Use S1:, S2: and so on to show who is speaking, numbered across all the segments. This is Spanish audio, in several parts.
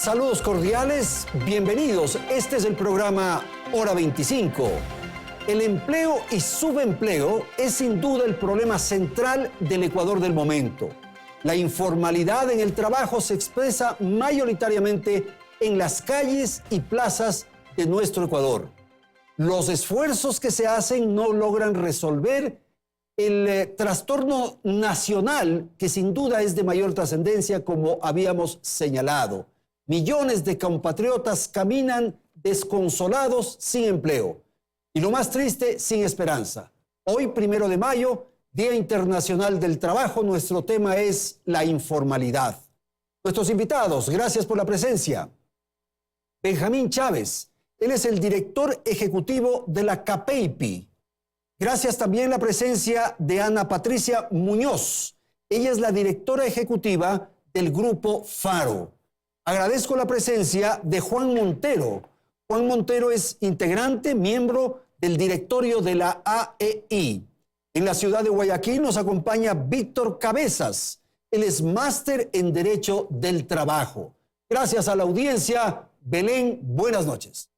S1: Saludos cordiales, bienvenidos. Este es el programa Hora 25. El empleo y subempleo es sin duda el problema central del Ecuador del momento. La informalidad en el trabajo se expresa mayoritariamente en las calles y plazas de nuestro Ecuador. Los esfuerzos que se hacen no logran resolver el trastorno nacional que sin duda es de mayor trascendencia, como habíamos señalado. Millones de compatriotas caminan desconsolados sin empleo. Y lo más triste, sin esperanza. Hoy, 1 de mayo, Día Internacional del Trabajo, nuestro tema es la informalidad. Nuestros invitados, gracias por la presencia. Benjamín Chávez, él es el director ejecutivo de la CAPEIPI. Gracias también la presencia de Ana Patricia Muñoz. Ella es la directora ejecutiva del Grupo Faro. Agradezco la presencia de Juan Montero. Juan Montero es integrante, miembro del directorio de la AEI. En la ciudad de Guayaquil nos acompaña Víctor Cabezas. Él es máster en Derecho del Trabajo. Gracias a la audiencia. Belén, buenas noches.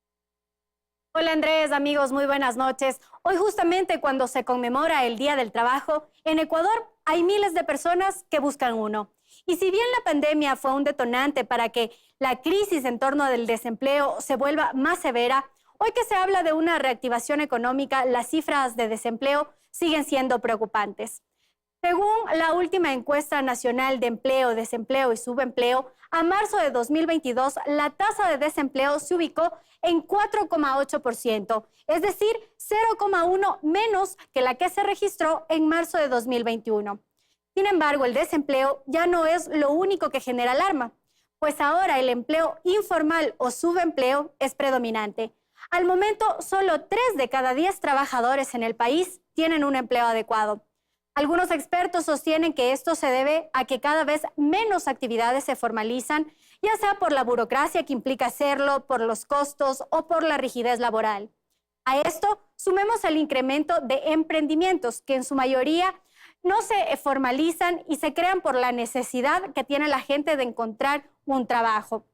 S2: Hola Andrés, amigos, muy buenas noches. Hoy justamente cuando se conmemora el Día del Trabajo, en Ecuador hay miles de personas que buscan uno. Y si bien la pandemia fue un detonante para que la crisis en torno al desempleo se vuelva más severa, hoy que se habla de una reactivación económica, las cifras de desempleo siguen siendo preocupantes. Según la última encuesta nacional de empleo, desempleo y subempleo, a marzo de 2022 la tasa de desempleo se ubicó en 4,8%, es decir, 0,1 menos que la que se registró en marzo de 2021. Sin embargo, el desempleo ya no es lo único que genera alarma, pues ahora el empleo informal o subempleo es predominante. Al momento, solo 3 de cada 10 trabajadores en el país tienen un empleo adecuado. Algunos expertos sostienen que esto se debe a que cada vez menos actividades se formalizan, ya sea por la burocracia que implica hacerlo, por los costos o por la rigidez laboral. A esto sumemos el incremento de emprendimientos que en su mayoría no se formalizan y se crean por la necesidad que tiene la gente de encontrar un trabajo.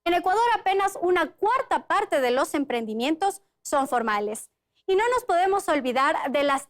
S2: En Ecuador apenas una cuarta parte de los emprendimientos son formales. Y no nos podemos olvidar de las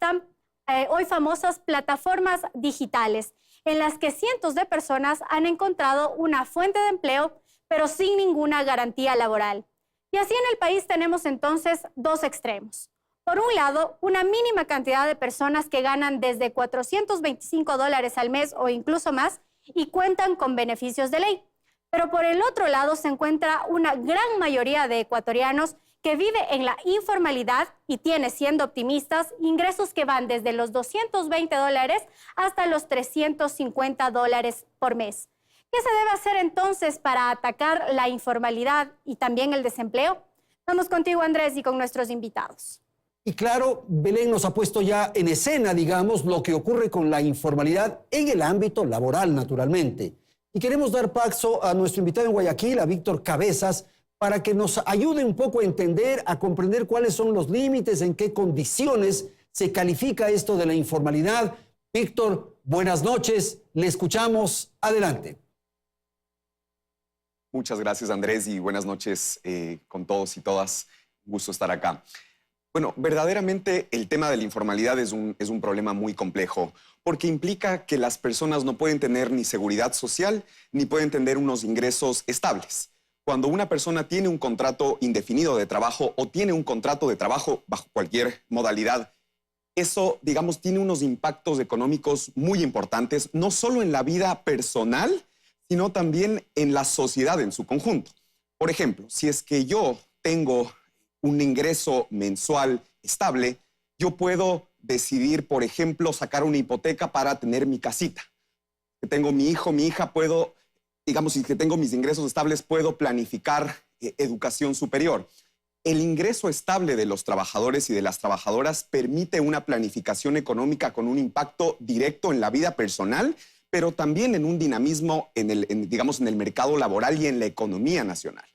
S2: hoy famosas plataformas digitales, en las que cientos de personas han encontrado una fuente de empleo, pero sin ninguna garantía laboral. Y así en el país tenemos entonces dos extremos. Por un lado, una mínima cantidad de personas que ganan desde $425 al mes o incluso más y cuentan con beneficios de ley. Pero por el otro lado se encuentra una gran mayoría de ecuatorianos que vive en la informalidad y tiene, siendo optimistas, ingresos que van desde los $220 hasta los $350 por mes. ¿Qué se debe hacer entonces para atacar la informalidad y también el desempleo? Vamos contigo, Andrés, y con nuestros invitados.
S1: Y claro, Belén nos ha puesto ya en escena, digamos, lo que ocurre con la informalidad en el ámbito laboral, naturalmente. Y queremos dar paso a nuestro invitado en Guayaquil, a Víctor Cabezas, para que nos ayude un poco a entender, a comprender cuáles son los límites, en qué condiciones se califica esto de la informalidad. Víctor, buenas noches, le escuchamos, adelante.
S3: Muchas gracias, Andrés, y buenas noches con todos y todas. Un gusto estar acá. Bueno, verdaderamente el tema de la informalidad es un problema muy complejo, porque implica que las personas no pueden tener ni seguridad social, ni pueden tener unos ingresos estables. Cuando una persona tiene un contrato indefinido de trabajo o tiene un contrato de trabajo bajo cualquier modalidad, eso, digamos, tiene unos impactos económicos muy importantes, no solo en la vida personal, sino también en la sociedad en su conjunto. Por ejemplo, si es que yo tengo un ingreso mensual estable, yo puedo decidir, por ejemplo, sacar una hipoteca para tener mi casita. Que tengo mi hijo, mi hija, puedo, digamos, si que tengo mis ingresos estables, puedo planificar educación superior. El ingreso estable de los trabajadores y de las trabajadoras permite una planificación económica con un impacto directo en la vida personal, pero también en un dinamismo digamos, en el mercado laboral y en la economía nacional.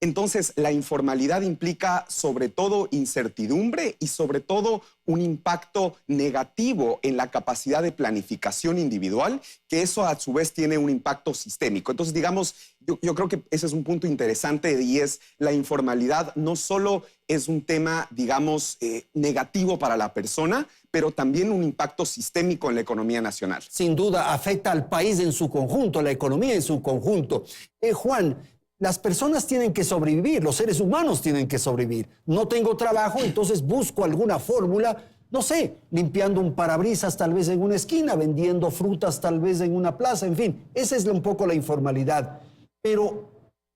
S3: Entonces, la informalidad implica sobre todo incertidumbre y sobre todo un impacto negativo en la capacidad de planificación individual, que eso a su vez tiene un impacto sistémico. Entonces, digamos, yo creo que ese es un punto interesante y es la informalidad no solo es un tema, digamos, negativo para la persona, pero también un impacto sistémico en la economía nacional.
S1: Sin duda, afecta al país en su conjunto, a la economía en su conjunto. Juan, las personas tienen que sobrevivir, los seres humanos tienen que sobrevivir. No tengo trabajo, entonces busco alguna fórmula, no sé, limpiando un parabrisas tal vez en una esquina, vendiendo frutas tal vez en una plaza, en fin, esa es un poco la informalidad. Pero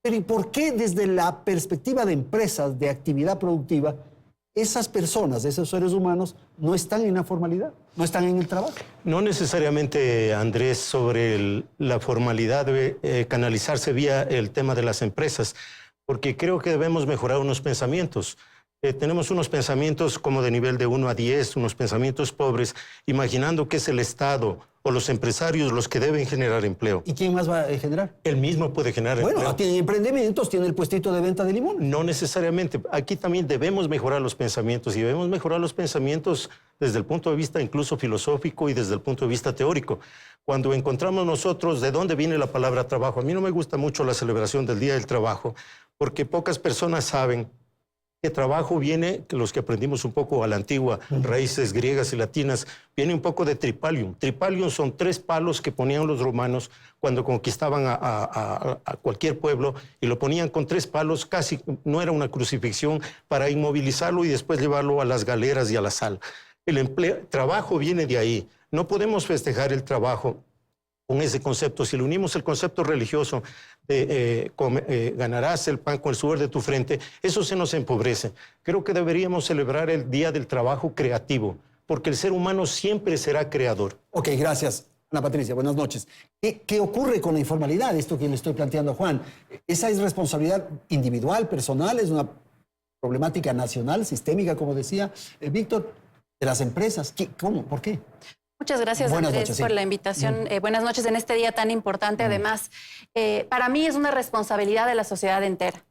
S1: ¿y por qué desde la perspectiva de empresas, de actividad productiva, esas personas, esos seres humanos, no están en la formalidad, no están en el trabajo?
S4: No necesariamente, Andrés, sobre la formalidad debe canalizarse vía el tema de las empresas, porque creo que debemos mejorar unos pensamientos. Tenemos unos pensamientos como de nivel de 1 a 10, unos pensamientos pobres, imaginando que es el Estado o los empresarios los que deben generar empleo.
S1: ¿Y quién más va a generar?
S4: Él mismo puede generar empleo.
S1: Bueno, tiene emprendimientos, tiene el puestito de venta de limón.
S4: No necesariamente. Aquí también debemos mejorar los pensamientos y debemos mejorar los pensamientos desde el punto de vista incluso filosófico y desde el punto de vista teórico. Cuando encontramos nosotros de dónde viene la palabra trabajo, a mí no me gusta mucho la celebración del Día del Trabajo, porque pocas personas saben que trabajo viene, que los que aprendimos un poco a la antigua, raíces griegas y latinas, viene un poco de tripalium. Tripalium son 3 palos que ponían los romanos cuando conquistaban a cualquier pueblo y lo ponían con 3 palos, casi no era una crucifixión, para inmovilizarlo y después llevarlo a las galeras y a la sal. Trabajo viene de ahí. No podemos festejar el trabajo con ese concepto. Si le unimos el concepto religioso de ganarás el pan con el sudor de tu frente, eso se nos empobrece. Creo que deberíamos celebrar el Día del Trabajo Creativo, porque el ser humano siempre será creador.
S1: Ok, gracias. Ana Patricia, buenas noches. ¿Qué ocurre con la informalidad? Esto que le estoy planteando a Juan. ¿Esa es responsabilidad individual, personal? ¿Es una problemática nacional, sistémica, como decía Víctor, de las empresas? ¿Cómo? ¿Por qué?
S5: Muchas gracias,
S1: Buenas
S5: Andrés,
S1: noches, sí.
S5: por la invitación. Buenas noches en este día tan importante. Además, para mí es una responsabilidad de la sociedad entera.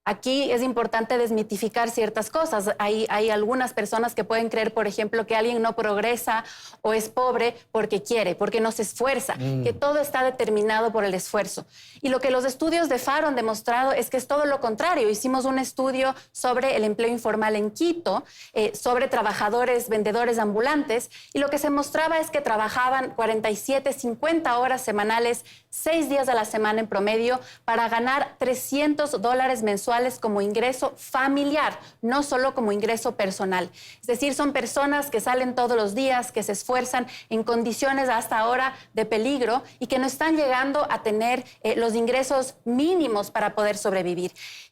S5: Aquí es importante desmitificar ciertas cosas. Hay algunas personas que pueden creer, por ejemplo, que alguien no progresa o es pobre porque quiere, porque no se esfuerza, que todo está determinado por el esfuerzo. Y lo que los estudios de FARO han demostrado es que es todo lo contrario. Hicimos un estudio sobre el empleo informal en Quito, sobre trabajadores, vendedores ambulantes, y lo que se mostraba es que trabajaban 47, 50 horas semanales, 6 días a la semana en promedio, para ganar $300 mensuales como ingreso familiar, no solo como ingreso personal. Es decir, son personas que salen todos los días, que se esfuerzan en condiciones hasta ahora de peligro y que no están llegando a tener los ingresos mínimos para poder sobrevivir.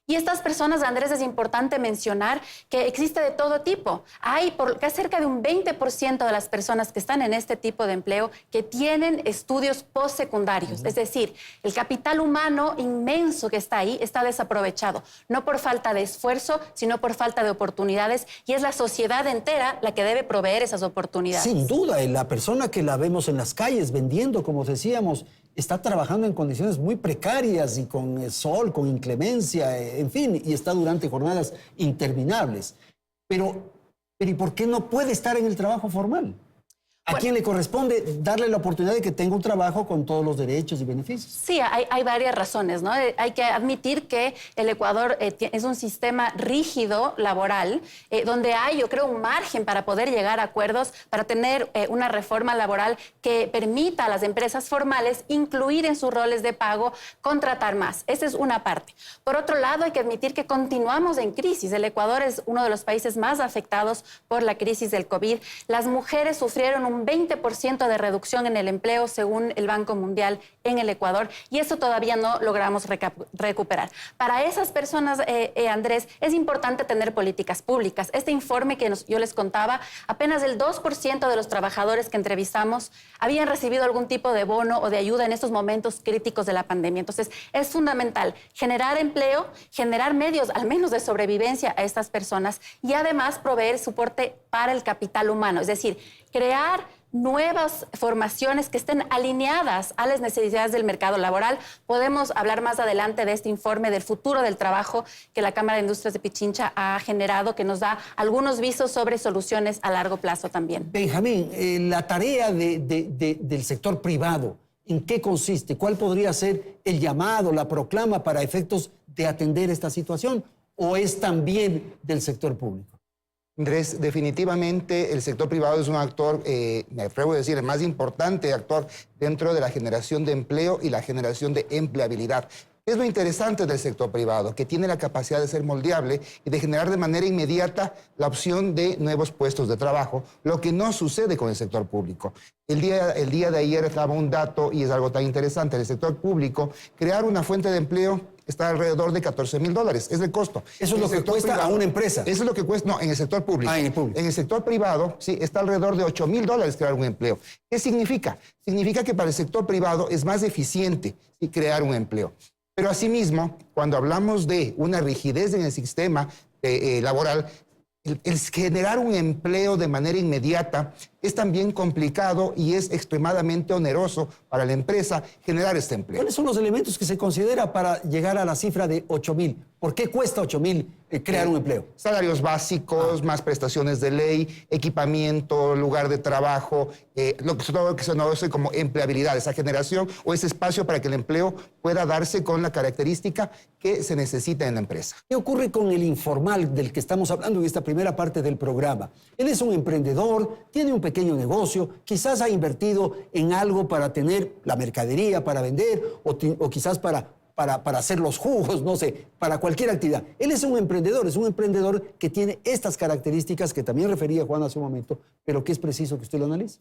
S5: Y estas personas, Andrés, es importante mencionar que existe de todo tipo. Hay cerca de un 20% de las personas que están en este tipo de empleo que tienen estudios postsecundarios. Es decir, el capital humano inmenso que está ahí está desaprovechado. No por falta de esfuerzo, sino por falta de oportunidades. Y es la sociedad entera la que debe proveer esas oportunidades.
S1: Sin duda, la persona que la vemos en las calles vendiendo, como decíamos, está trabajando en condiciones muy precarias y con sol, con inclemencia, en fin, y está durante jornadas interminables. Pero ¿y por qué no puede estar en el trabajo formal? ¿A quién le corresponde darle la oportunidad de que tenga un trabajo con todos los derechos y beneficios?
S5: Sí, hay varias razones, ¿no? Hay que admitir que el Ecuador es un sistema rígido laboral, donde hay, yo creo, un margen para poder llegar a acuerdos, para tener una reforma laboral que permita a las empresas formales incluir en sus roles de pago, contratar más. Esa es una parte. Por otro lado, hay que admitir que continuamos en crisis. El Ecuador es uno de los países más afectados por la crisis del COVID. Las mujeres sufrieron un 20% de reducción en el empleo, según el Banco Mundial, en el Ecuador, y eso todavía no logramos recuperar. Para esas personas, Andrés, es importante tener políticas públicas. Este informe que yo les contaba, apenas el 2% de los trabajadores que entrevistamos habían recibido algún tipo de bono o de ayuda en estos momentos críticos de la pandemia. Entonces, es fundamental generar empleo, generar medios, al menos de sobrevivencia a estas personas, y además proveer soporte para el capital humano, es decir, crear nuevas formaciones que estén alineadas a las necesidades del mercado laboral. Podemos hablar más adelante de este informe del futuro del trabajo que la Cámara de Industrias de Pichincha ha generado, que nos da algunos visos sobre soluciones a largo plazo también.
S1: Benjamín, la tarea del sector privado, ¿en qué consiste? ¿Cuál podría ser el llamado, la proclama para efectos de atender esta situación? ¿O es también del sector público?
S6: Andrés, definitivamente el sector privado es un actor, me atrevo a decir, el más importante actor dentro de la generación de empleo y la generación de empleabilidad. Es lo interesante del sector privado, que tiene la capacidad de ser moldeable y de generar de manera inmediata la opción de nuevos puestos de trabajo, lo que no sucede con el sector público. El día de ayer estaba un dato, y es algo tan interesante, en el sector público, crear una fuente de empleo está alrededor de $14,000, es el costo.
S1: Eso es lo que cuesta privado, a una empresa.
S6: Eso es lo que cuesta, no, en el sector público.
S1: En el público.
S6: En el sector privado, sí, está alrededor de $8,000 crear un empleo. ¿Qué significa? Significa que para el sector privado es más eficiente, ¿sí?, crear un empleo. Pero asimismo, cuando hablamos de una rigidez en el sistema laboral, el generar un empleo de manera inmediata es también complicado y es extremadamente oneroso para la empresa generar este empleo.
S1: ¿Cuáles son los elementos que se considera para llegar a la cifra de 8,000? ¿Por qué cuesta 8,000 crear un empleo?
S6: Salarios básicos, más prestaciones de ley, equipamiento, lugar de trabajo, todo lo que se conoce como empleabilidad, esa generación o ese espacio para que el empleo pueda darse con la característica que se necesita en la empresa.
S1: ¿Qué ocurre con el informal del que estamos hablando en esta primera parte del programa? Él es un emprendedor, tiene un pequeño negocio, quizás ha invertido en algo para tener la mercadería, para vender, o quizás para hacer los jugos, no sé, para cualquier actividad. Él es un emprendedor que tiene estas características que también refería Juan hace un momento, pero que es preciso que usted lo analice.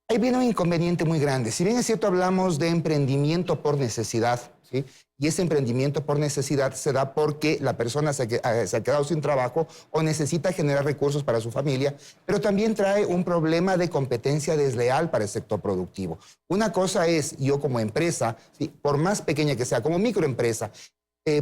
S6: Ahí viene un inconveniente muy grande. Si bien es cierto, hablamos de emprendimiento por necesidad, ¿sí? Y ese emprendimiento por necesidad se da porque la persona se ha quedado sin trabajo o necesita generar recursos para su familia, pero también trae un problema de competencia desleal para el sector productivo. Una cosa es, yo como empresa, ¿sí?, por más pequeña que sea, como microempresa,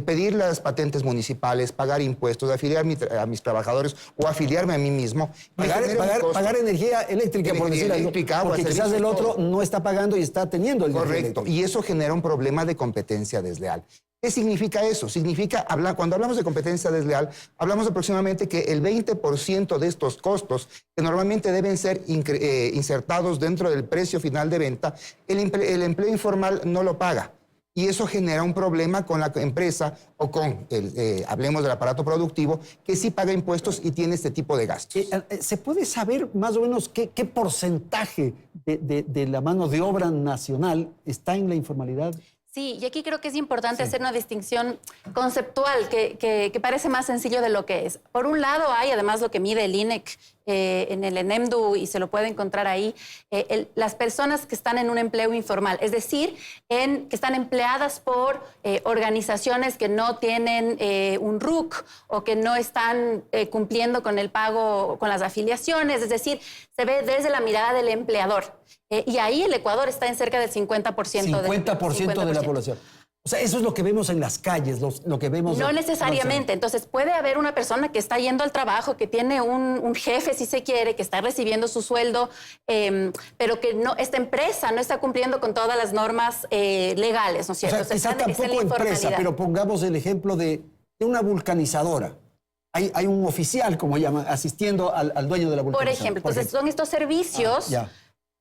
S6: pedir las patentes municipales, pagar impuestos, afiliar a mis trabajadores o afiliarme a mí mismo.
S1: Pagar energía eléctrica, por decir algo, porque quizás el otro no está pagando y está teniendo el
S6: correcto,
S1: eléctrica.
S6: Y eso genera un problema de competencia desleal. ¿Qué significa eso? Significa, cuando hablamos de competencia desleal, hablamos aproximadamente que el 20% de estos costos, que normalmente deben ser insertados dentro del precio final de venta, el empleo informal no lo paga. Y eso genera un problema con la empresa o con, hablemos del aparato productivo, que sí paga impuestos y tiene este tipo de gastos.
S1: ¿Se puede saber más o menos qué porcentaje de la mano de obra nacional está en la informalidad?
S5: Sí, y aquí creo que es importante hacer una distinción conceptual que parece más sencillo de lo que es. Por un lado hay, además, lo que mide el INEC en el ENEMDU, y se lo puede encontrar ahí, las personas que están en un empleo informal, es decir, que están empleadas por organizaciones que no tienen un RUC o que no están cumpliendo con el pago, con las afiliaciones, es decir, se ve desde la mirada del empleador. Y ahí el Ecuador está en cerca del 50%.
S1: 50% de la población. O sea, eso es lo que vemos en las calles, lo que vemos...
S5: No necesariamente. Entonces, puede haber una persona que está yendo al trabajo, que tiene un jefe, si se quiere, que está recibiendo su sueldo, pero que esta empresa no está cumpliendo con todas las normas legales, ¿no es cierto?
S1: O sea, quizá tampoco empresa, pero pongamos el ejemplo de una vulcanizadora. Hay un oficial, como llaman, asistiendo al dueño de la vulcanizadora.
S5: Por ejemplo, entonces son estos servicios...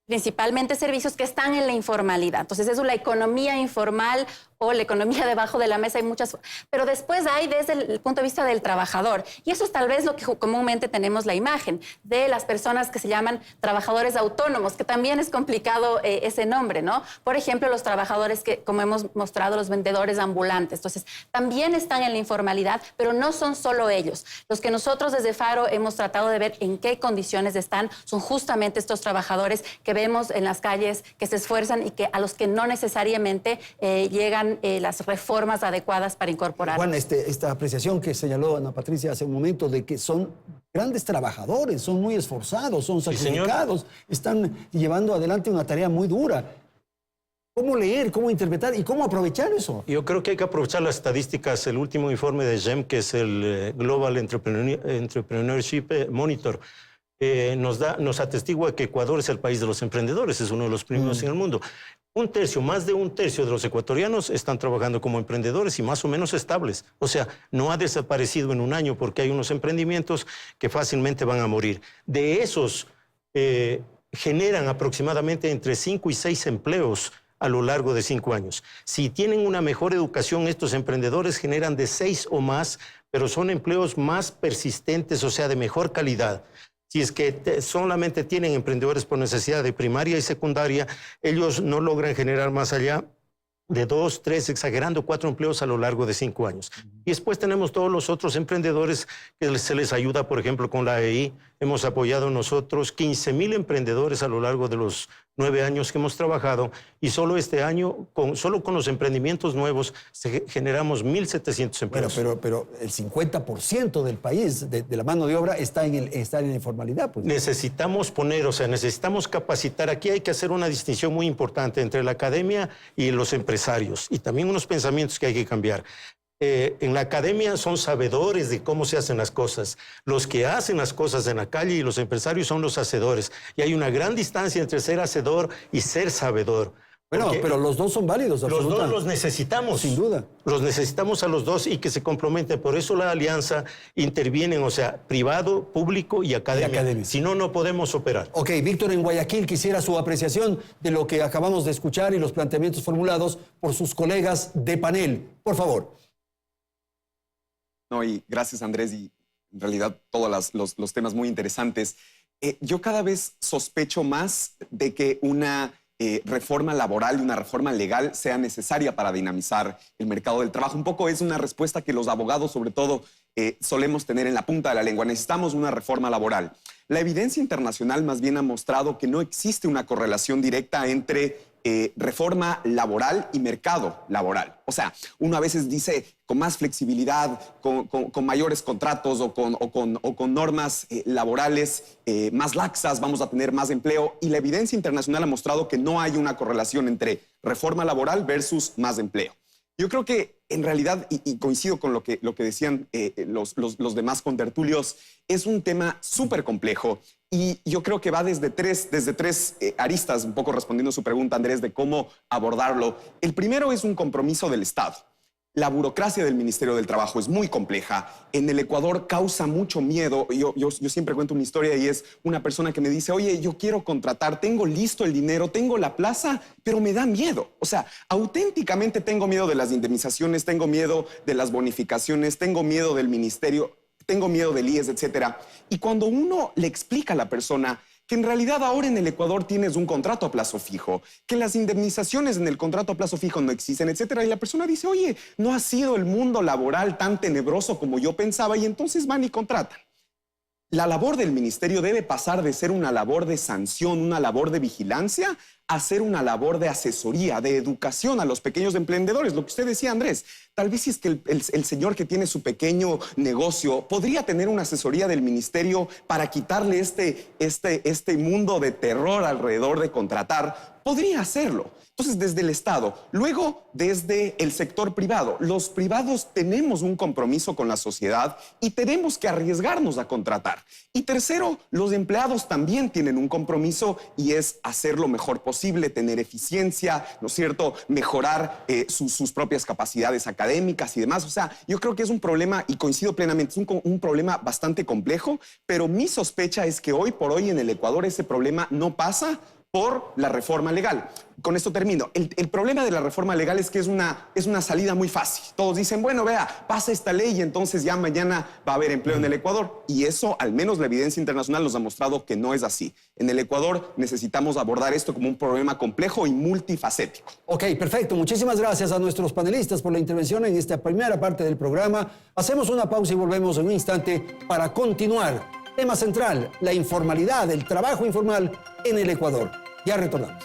S5: principalmente servicios que están en la informalidad. Entonces, eso es la economía informal o la economía debajo de la mesa, hay muchas... Pero después hay desde el punto de vista del trabajador. Y eso es tal vez lo que comúnmente tenemos la imagen de las personas que se llaman trabajadores autónomos, que también es complicado ese nombre, ¿no? Por ejemplo, los trabajadores que, como hemos mostrado, los vendedores ambulantes. Entonces, también están en la informalidad, pero no son solo ellos. Los que nosotros desde Faro hemos tratado de ver en qué condiciones están son justamente estos trabajadores que vemos en las calles, que se esfuerzan y que a los que no necesariamente llegan las reformas adecuadas para incorporar.
S1: Juan, esta apreciación que señaló Ana Patricia hace un momento de que son grandes trabajadores, son muy esforzados, son sacrificados, están llevando adelante una tarea muy dura. ¿Cómo leer, cómo interpretar y cómo aprovechar eso?
S4: Yo creo que hay que aprovechar las estadísticas. El último informe de GEM, que es el Global Entrepreneurship Monitor, nos atestigua que Ecuador es el país de los emprendedores, es uno de los primeros en el mundo. Más de un tercio de los ecuatorianos están trabajando como emprendedores y más o menos estables. O sea, no ha desaparecido en un año porque hay unos emprendimientos que fácilmente van a morir. De esos, generan aproximadamente entre 5 y 6 empleos a lo largo de 5 años. Si tienen una mejor educación, estos emprendedores generan de 6 o más, pero son empleos más persistentes, o sea, de mejor calidad. Si es que solamente tienen emprendedores por necesidad de primaria y secundaria, ellos no logran generar más allá de 2, 3, exagerando 4 empleos a lo largo de 5 años. Y después tenemos todos los otros emprendedores que se les ayuda, por ejemplo, con la AEI. Hemos apoyado nosotros 15,000 emprendedores a lo largo de los 9 años que hemos trabajado y solo este año, solo con los emprendimientos nuevos, generamos 1,700 empleos.
S1: Pero el 50% del país, de la mano de obra, está en la informalidad. Pues.
S4: Necesitamos necesitamos capacitar. Aquí hay que hacer una distinción muy importante entre la academia y los empresarios y también unos pensamientos que hay que cambiar. En la academia son sabedores de cómo se hacen las cosas. Los que hacen las cosas en la calle y los empresarios son los hacedores. Y hay una gran distancia entre ser hacedor y ser sabedor.
S1: Bueno, pero los dos son válidos, absolutamente.
S4: Los dos los necesitamos.
S1: Sin duda.
S4: Los necesitamos a los dos y que se complementen. Por eso la alianza interviene, o sea, privado, público y academia. Si no, no podemos operar.
S1: Ok, Víctor, en Guayaquil quisiera su apreciación de lo que acabamos de escuchar y los planteamientos formulados por sus colegas de panel. Por favor.
S3: No, y gracias, Andrés, y en realidad todos los temas muy interesantes. Yo cada vez sospecho más de que una reforma laboral y una reforma legal sea necesaria para dinamizar el mercado del trabajo. Un poco es una respuesta que los abogados, sobre todo, solemos tener en la punta de la lengua. Necesitamos una reforma laboral. La evidencia internacional más bien ha mostrado que no existe una correlación directa entre reforma laboral y mercado laboral. O sea, uno a veces dice con más flexibilidad, con mayores contratos o con normas laborales más laxas, vamos a tener más empleo. Y la evidencia internacional ha mostrado que no hay una correlación entre reforma laboral versus más empleo. Yo creo que en realidad, y coincido con lo que decían los demás contertulios, es un tema súper complejo y yo creo que va desde tres aristas, un poco respondiendo a su pregunta, Andrés, de cómo abordarlo. El primero es un compromiso del Estado. La burocracia del Ministerio del Trabajo es muy compleja. En el Ecuador causa mucho miedo. Yo siempre cuento una historia y es una persona que me dice, oye, yo quiero contratar, tengo listo el dinero, tengo la plaza, pero me da miedo. O sea, auténticamente tengo miedo de las indemnizaciones, tengo miedo de las bonificaciones, tengo miedo del ministerio, tengo miedo del IES, etcétera. Y cuando uno le explica a la persona que en realidad ahora en el Ecuador tienes un contrato a plazo fijo, que las indemnizaciones en el contrato a plazo fijo no existen, etcétera. Y la persona dice, oye, no ha sido el mundo laboral tan tenebroso como yo pensaba, y entonces van y contratan. La labor del ministerio debe pasar de ser una labor de sanción, una labor de vigilancia, a ser una labor de asesoría, de educación a los pequeños emprendedores. Lo que usted decía, Andrés, tal vez si es que el señor que tiene su pequeño negocio podría tener una asesoría del ministerio para quitarle este mundo de terror alrededor de contratar, podría hacerlo. Entonces, desde el Estado, luego desde el sector privado. Los privados tenemos un compromiso con la sociedad y tenemos que arriesgarnos a contratar. Y tercero, los empleados también tienen un compromiso y es hacer lo mejor posible, tener eficiencia, ¿no es cierto?, mejorar sus propias capacidades académicas y demás. O sea, yo creo que es un problema, y coincido plenamente, es un problema bastante complejo, pero mi sospecha es que hoy por hoy en el Ecuador ese problema no pasa por la reforma legal. Con esto termino. El problema de la reforma legal es que es una salida muy fácil. Todos dicen, bueno, vea, pasa esta ley y entonces ya mañana va a haber empleo en el Ecuador. Y eso, al menos la evidencia internacional nos ha mostrado que no es así. En el Ecuador necesitamos abordar esto como un problema complejo y multifacético.
S1: Ok, perfecto. Muchísimas gracias a nuestros panelistas por la intervención en esta primera parte del programa. Hacemos una pausa y volvemos en un instante para continuar. Tema central, la informalidad, el trabajo informal en el Ecuador. Ya retornamos.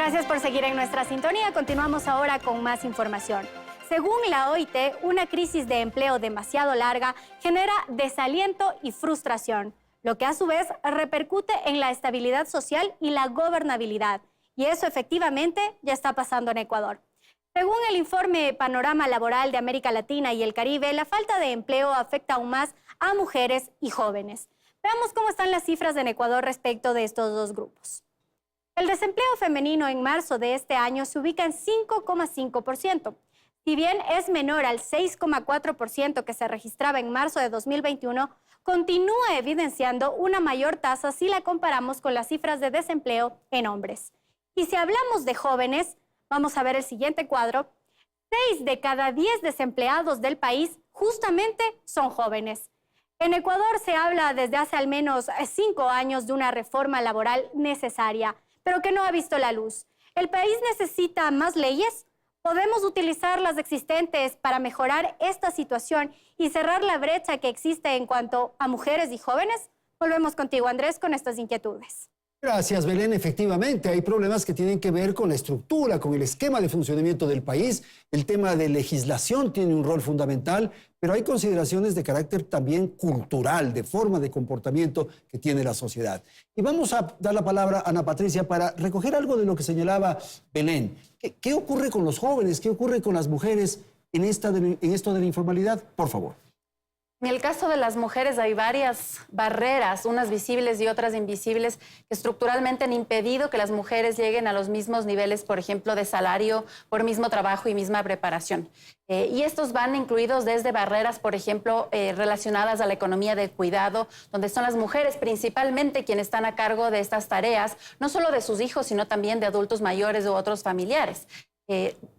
S2: Gracias por seguir en nuestra sintonía. Continuamos ahora con más información. Según la OIT, una crisis de empleo demasiado larga genera desaliento y frustración, lo que a su vez repercute en la estabilidad social y la gobernabilidad. Y eso efectivamente ya está pasando en Ecuador. Según el informe Panorama Laboral de América Latina y el Caribe, la falta de empleo afecta aún más a mujeres y jóvenes. Veamos cómo están las cifras en Ecuador respecto de estos dos grupos. El desempleo femenino en marzo de este año se ubica en 5,5%. Si bien es menor al 6,4% que se registraba en marzo de 2021, continúa evidenciando una mayor tasa si la comparamos con las cifras de desempleo en hombres. Y si hablamos de jóvenes, vamos a ver el siguiente cuadro. 6 de cada 10 desempleados del país justamente son jóvenes. En Ecuador se habla desde hace al menos 5 años de una reforma laboral necesaria, pero que no ha visto la luz. ¿El país necesita más leyes? ¿Podemos utilizar las existentes para mejorar esta situación y cerrar la brecha que existe en cuanto a mujeres y jóvenes? Volvemos contigo, Andrés, con estas inquietudes.
S1: Gracias, Belén. Efectivamente, hay problemas que tienen que ver con la estructura, con el esquema de funcionamiento del país. El tema de legislación tiene un rol fundamental, pero hay consideraciones de carácter también cultural, de forma de comportamiento que tiene la sociedad. Y vamos a dar la palabra a Ana Patricia para recoger algo de lo que señalaba Belén. ¿Qué ocurre con los jóvenes? ¿Qué ocurre con las mujeres en esto de la informalidad? Por favor.
S5: En el caso de las mujeres hay varias barreras, unas visibles y otras invisibles, que estructuralmente han impedido que las mujeres lleguen a los mismos niveles, por ejemplo, de salario por mismo trabajo y misma preparación. Y estos van incluidos desde barreras, por ejemplo, relacionadas a la economía del cuidado, donde son las mujeres principalmente quienes están a cargo de estas tareas, no solo de sus hijos, sino también de adultos mayores u otros familiares.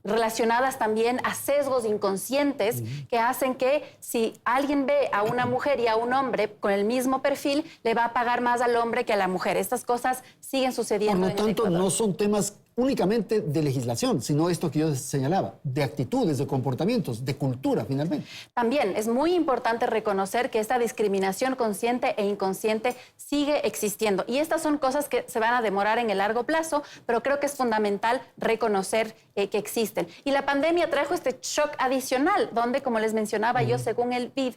S5: Relacionadas también a sesgos inconscientes que hacen que si alguien ve a una mujer y a un hombre con el mismo perfil, le va a pagar más al hombre que a la mujer. Estas cosas siguen sucediendo.
S1: Por lo tanto, no son temas únicamente de legislación, sino esto que yo señalaba, de actitudes, de comportamientos, de cultura, finalmente.
S5: También es muy importante reconocer que esta discriminación consciente e inconsciente sigue existiendo. Y estas son cosas que se van a demorar en el largo plazo, pero creo que es fundamental reconocer que existen. Y la pandemia trajo este shock adicional, donde, como les mencionaba yo, según el BID,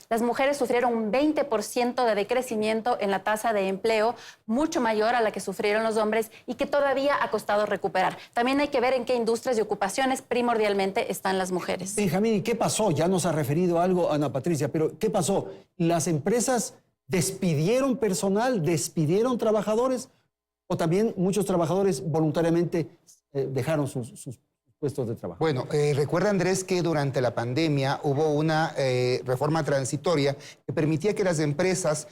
S5: las mujeres sufrieron un 20% de decrecimiento en la tasa de empleo, mucho mayor a la que sufrieron los hombres y que todavía ha costado recuperar. También hay que ver en qué industrias y ocupaciones primordialmente están las mujeres.
S1: Benjamín, ¿y qué pasó? Ya nos ha referido algo Ana Patricia, pero ¿qué pasó? ¿Las empresas despidieron personal, despidieron trabajadores o también muchos trabajadores voluntariamente dejaron sus puestos de trabajo?
S6: Bueno, recuerda, Andrés, que durante la pandemia hubo una reforma transitoria que permitía que las empresas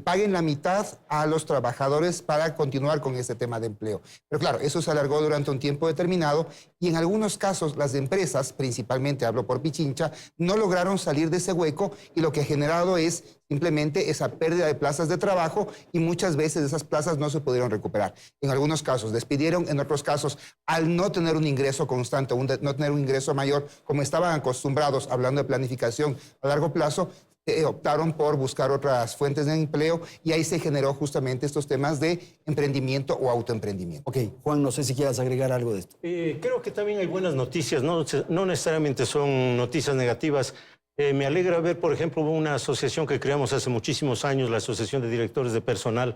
S6: paguen la mitad a los trabajadores para continuar con este tema de empleo. Pero claro, eso se alargó durante un tiempo determinado y en algunos casos las empresas, principalmente hablo por Pichincha, no lograron salir de ese hueco y lo que ha generado es simplemente esa pérdida de plazas de trabajo y muchas veces esas plazas no se pudieron recuperar. En algunos casos despidieron, en otros casos, al no tener un ingreso constante, no tener un ingreso mayor, como estaban acostumbrados, hablando de planificación a largo plazo, optaron por buscar otras fuentes de empleo y ahí se generó justamente estos temas de emprendimiento o autoemprendimiento.
S1: Ok, Juan, no sé si quieras agregar algo de esto.
S4: Creo que también hay buenas noticias, no necesariamente son noticias negativas. Me alegra ver, por ejemplo, una asociación que creamos hace muchísimos años, la Asociación de Directores de Personal,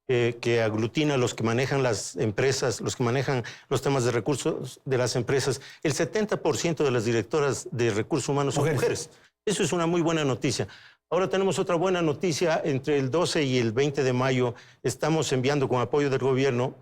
S4: que aglutina a los que manejan las empresas, los que manejan los temas de recursos de las empresas. El 70% de las directoras de recursos humanos son mujeres. Eso es una muy buena noticia. Ahora tenemos otra buena noticia. Entre el 12 y el 20 de mayo estamos enviando con apoyo del gobierno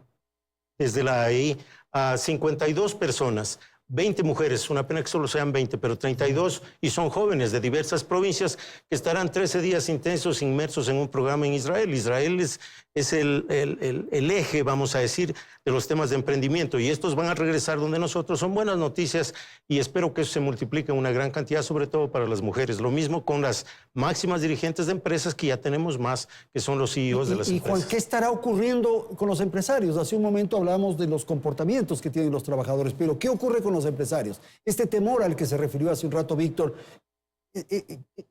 S4: desde la AEI a 52 personas, 20 mujeres, una pena que solo sean 20, pero 32, y son jóvenes de diversas provincias que estarán 13 días intensos inmersos en un programa en Israel. Israel es el eje, vamos a decir, de los temas de emprendimiento, y estos van a regresar donde nosotros. Son buenas noticias y espero que eso se multiplique en una gran cantidad, sobre todo para las mujeres. Lo mismo con las máximas dirigentes de empresas, que ya tenemos más, que son los CEOs de las empresas.
S1: Y Juan, ¿qué estará ocurriendo con los empresarios? Hace un momento hablábamos de los comportamientos que tienen los trabajadores, pero ¿qué ocurre con los empresarios? Este temor al que se refirió hace un rato Víctor,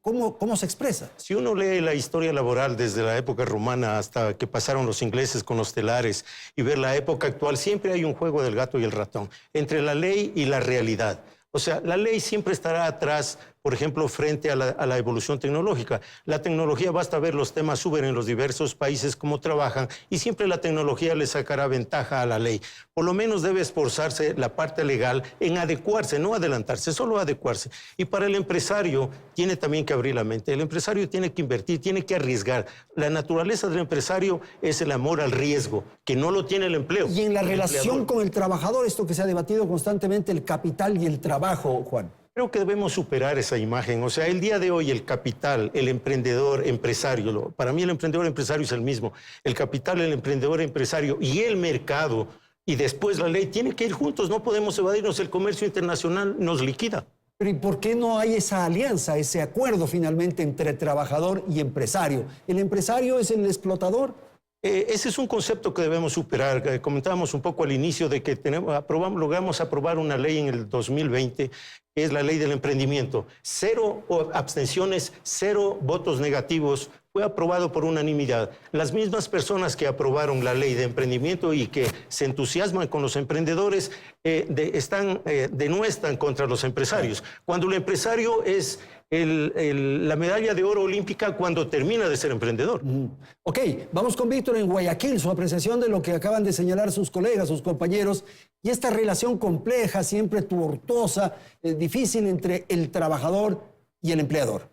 S1: ¿Cómo se expresa?
S4: Si uno lee la historia laboral desde la época romana hasta que pasaron los ingleses con los telares y ver la época actual, siempre hay un juego del gato y el ratón, entre la ley y la realidad. O sea, la ley siempre estará atrás, por ejemplo, frente a la evolución tecnológica. La tecnología, basta ver los temas Uber en los diversos países, cómo trabajan, y siempre la tecnología le sacará ventaja a la ley. Por lo menos debe esforzarse la parte legal en adecuarse, no adelantarse, solo adecuarse. Y para el empresario tiene también que abrir la mente. El empresario tiene que invertir, tiene que arriesgar. La naturaleza del empresario es el amor al riesgo, que no lo tiene el empleo.
S1: Y en la relación con el trabajador, esto que se ha debatido constantemente, el capital y el trabajo, Juan.
S4: Creo que debemos superar esa imagen. O sea, el día de hoy el capital, el emprendedor, empresario, para mí el emprendedor empresario es el mismo. El capital, el emprendedor empresario y el mercado y después la ley tienen que ir juntos. No podemos evadirnos. El comercio internacional nos liquida.
S1: Pero ¿y por qué no hay esa alianza, ese acuerdo finalmente entre trabajador y empresario? ¿El empresario es el explotador?
S4: Ese es un concepto que debemos superar. Comentábamos un poco al inicio de que logramos aprobar una ley en el 2020, que es la ley del emprendimiento. 0 abstenciones, 0 votos negativos. Fue aprobado por unanimidad. Las mismas personas que aprobaron la ley de emprendimiento y que se entusiasman con los emprendedores denuestran contra los empresarios. Cuando el empresario es la medalla de oro olímpica cuando termina de ser emprendedor.
S1: Ok, vamos con Víctor en Guayaquil, su apreciación de lo que acaban de señalar sus colegas, sus compañeros, y esta relación compleja, siempre tortuosa, difícil entre el trabajador y el empleador.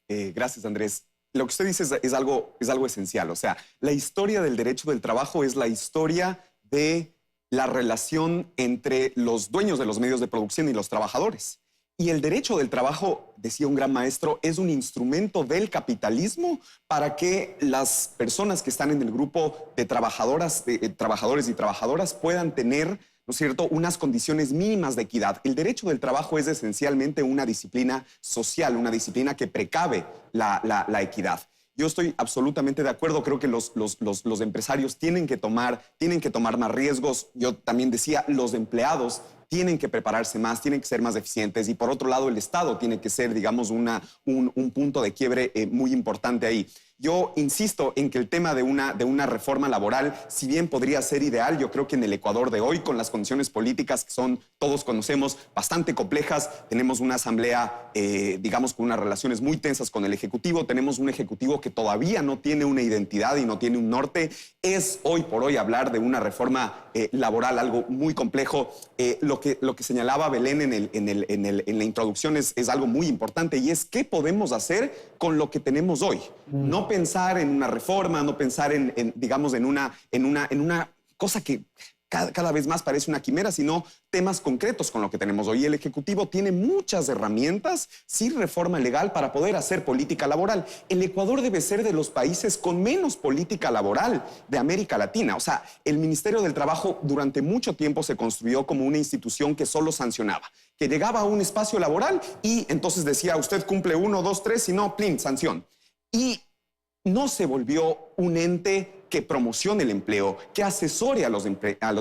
S3: Gracias, Andrés. Lo que usted dice es algo esencial. O sea, la historia del derecho del trabajo es la historia de la relación entre los dueños de los medios de producción y los trabajadores. Y el derecho del trabajo, decía un gran maestro, es un instrumento del capitalismo para que las personas que están en el grupo de trabajadores y trabajadoras puedan tener, ¿no es cierto?, unas condiciones mínimas de equidad. El derecho del trabajo es esencialmente una disciplina social, una disciplina que precave la equidad. Yo estoy absolutamente de acuerdo. Creo que los empresarios tienen que tomar más riesgos. Yo también decía, los empleados tienen que prepararse más, tienen que ser más eficientes. Y por otro lado, el Estado tiene que ser, digamos, un punto de quiebre muy importante ahí. Yo insisto en que el tema de una reforma laboral, si bien podría ser ideal, yo creo que en el Ecuador de hoy, con las condiciones políticas que son, todos conocemos, bastante complejas, tenemos una asamblea, digamos, con unas relaciones muy tensas con el Ejecutivo, tenemos un Ejecutivo que todavía no tiene una identidad y no tiene un norte. Es hoy por hoy hablar de una reforma laboral algo muy complejo. Lo que señalaba Belén en la introducción es algo muy importante, y es qué podemos hacer con lo que tenemos hoy. No pensar en una reforma, no pensar digamos, en una cosa que cada vez más parece una quimera, sino temas concretos con lo que tenemos hoy. El Ejecutivo tiene muchas herramientas sin reforma legal para poder hacer política laboral. El Ecuador debe ser de los países con menos política laboral de América Latina. O sea, el Ministerio del Trabajo durante mucho tiempo se construyó como una institución que solo sancionaba, que llegaba a un espacio laboral y entonces decía, usted cumple 1, 2, 3, si no, plin, sanción. Y no se volvió un ente que promocione el empleo, que asesore a los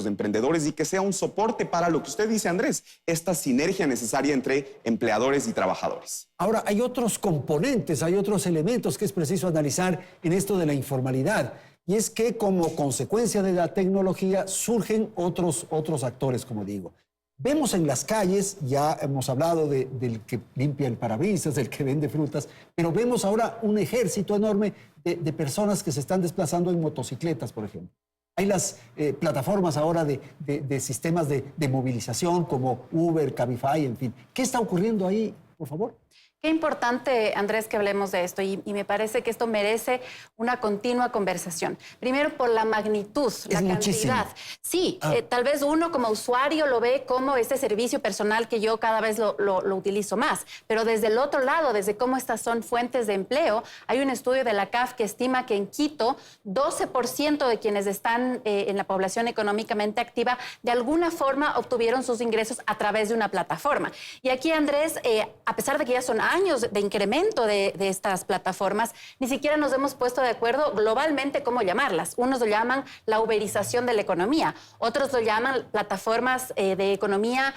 S3: emprendedores y que sea un soporte para lo que usted dice, Andrés, esta sinergia necesaria entre empleadores y trabajadores.
S1: Ahora, hay otros componentes, hay otros elementos que es preciso analizar en esto de la informalidad. Y es que como consecuencia de la tecnología surgen otros actores, como digo. Vemos en las calles, ya hemos hablado del que limpia el parabrisas, del que vende frutas, pero vemos ahora un ejército enorme de personas que se están desplazando en motocicletas, por ejemplo. Hay las plataformas ahora de sistemas de movilización como Uber, Cabify, en fin. ¿Qué está ocurriendo ahí, por favor?
S5: Qué importante, Andrés, que hablemos de esto y me parece que esto merece una continua conversación. Primero, por la magnitud, la cantidad. Sí, tal vez uno como usuario lo ve como este servicio personal que yo cada vez lo utilizo más, pero desde el otro lado, desde cómo estas son fuentes de empleo, hay un estudio de la CAF que estima que en Quito 12% de quienes están en la población económicamente activa de alguna forma obtuvieron sus ingresos a través de una plataforma. Y aquí, Andrés, a pesar de que ya son años de incremento de estas plataformas, ni siquiera nos hemos puesto de acuerdo globalmente cómo llamarlas. Unos lo llaman la uberización de la economía, otros lo llaman plataformas de economía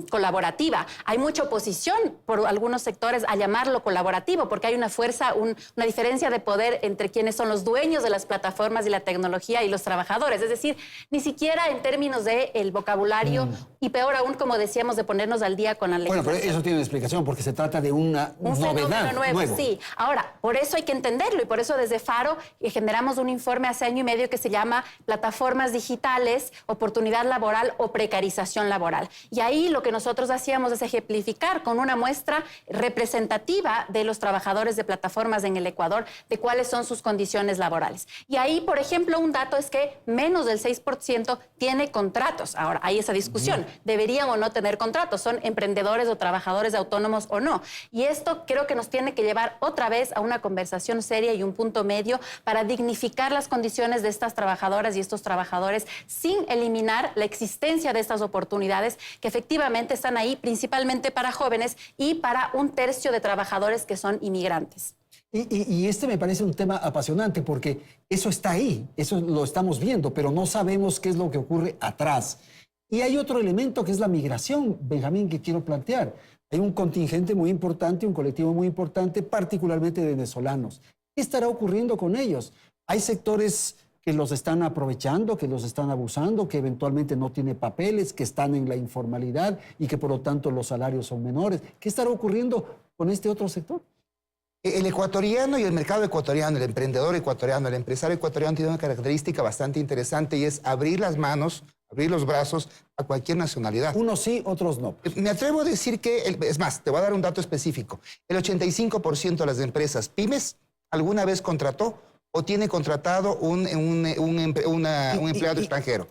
S5: colaborativa. Hay mucha oposición por algunos sectores a llamarlo colaborativo, porque hay una fuerza, una diferencia de poder entre quienes son los dueños de las plataformas y la tecnología y los trabajadores. Es decir, ni siquiera en términos del vocabulario y peor aún, como decíamos, de ponernos al día con la legislación.
S1: Bueno, pero eso tiene una explicación porque se trata de una novedad
S5: nuevo. Sí. Ahora, por eso hay que entenderlo y por eso desde Faro generamos un informe hace año y medio que se llama Plataformas Digitales, Oportunidad Laboral o Precarización Laboral. Y ahí lo que nosotros hacíamos es ejemplificar con una muestra representativa de los trabajadores de plataformas en el Ecuador, de cuáles son sus condiciones laborales. Y ahí, por ejemplo, un dato es que menos del 6% tiene contratos. Ahora, hay esa discusión. ¿Deberían o no tener contratos? ¿Son emprendedores o trabajadores autónomos o no? Y esto creo que nos tiene que llevar otra vez a una conversación seria y un punto medio para dignificar las condiciones de estas trabajadoras y estos trabajadores sin eliminar la existencia de estas oportunidades que efectivamente están ahí principalmente para jóvenes y para un tercio de trabajadores que son inmigrantes.
S1: Y este me parece un tema apasionante porque eso está ahí, eso lo estamos viendo, pero no sabemos qué es lo que ocurre atrás. Y hay otro elemento que es la migración, Benjamín, que quiero plantear. Hay un contingente muy importante, un colectivo muy importante, particularmente de venezolanos. ¿Qué estará ocurriendo con ellos? Hay sectores que los están aprovechando, que los están abusando, que eventualmente no tienen papeles, que están en la informalidad y que por lo tanto los salarios son menores. ¿Qué estará ocurriendo con este otro sector?
S6: El ecuatoriano y el mercado ecuatoriano, el emprendedor ecuatoriano, el empresario ecuatoriano tiene una característica bastante interesante y es abrir las manos, abrir los brazos a cualquier nacionalidad.
S1: Unos sí, otros no.
S6: Me atrevo a decir que, es más, te voy a dar un dato específico. El 85% de las empresas pymes alguna vez contrató o tiene contratado un empleado extranjero.